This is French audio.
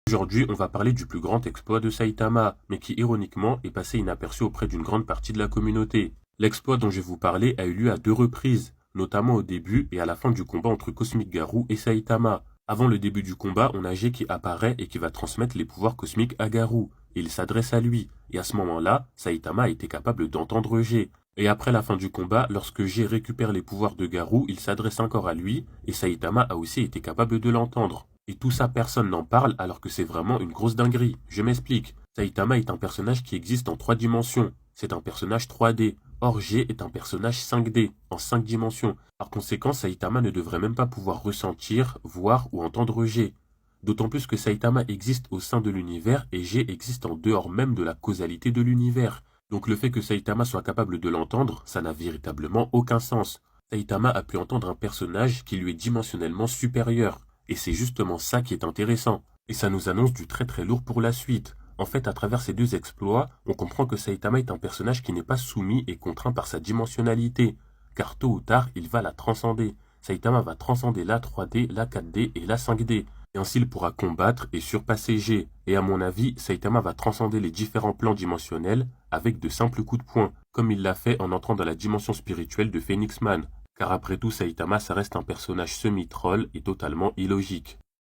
Aujourd'hui, on va parler du plus grand exploit de Saitama, mais qui ironiquement est passé inaperçu auprès d'une grande partie de la communauté. L'exploit dont je vais vous parler a eu lieu à deux reprises, notamment au début et à la fin du combat entre Cosmic Garou et Saitama. Avant le début du combat, on a G qui apparaît et qui va transmettre les pouvoirs cosmiques à Garou, et il s'adresse à lui, et à ce moment-là, Saitama a été capable d'entendre G. Et après la fin du combat, lorsque G récupère les pouvoirs de Garou, il s'adresse encore à lui, et Saitama a aussi été capable de l'entendre. Et tout ça, personne n'en parle alors que c'est vraiment une grosse dinguerie. Je m'explique. Saitama est un personnage qui existe en 3 dimensions. C'est un personnage 3D. Or, G est un personnage 5D, en 5 dimensions. Par conséquent, Saitama ne devrait même pas pouvoir ressentir, voir ou entendre G. D'autant plus que Saitama existe au sein de l'univers et G existe en dehors même de la causalité de l'univers. Donc le fait que Saitama soit capable de l'entendre, ça n'a véritablement aucun sens. Saitama a pu entendre un personnage qui lui est dimensionnellement supérieur. Et c'est justement ça qui est intéressant. Et ça nous annonce du très très lourd pour la suite. En fait, à travers ces deux exploits, on comprend que Saitama est un personnage qui n'est pas soumis et contraint par sa dimensionnalité. Car tôt ou tard, il va la transcender. Saitama va transcender la 3D, la 4D et la 5D. Et ainsi il pourra combattre et surpasser G. Et à mon avis, Saitama va transcender les différents plans dimensionnels avec de simples coups de poing, comme il l'a fait en entrant dans la dimension spirituelle de Phoenix Man. Car après tout, Saitama, ça reste un personnage semi-troll et totalement illogique.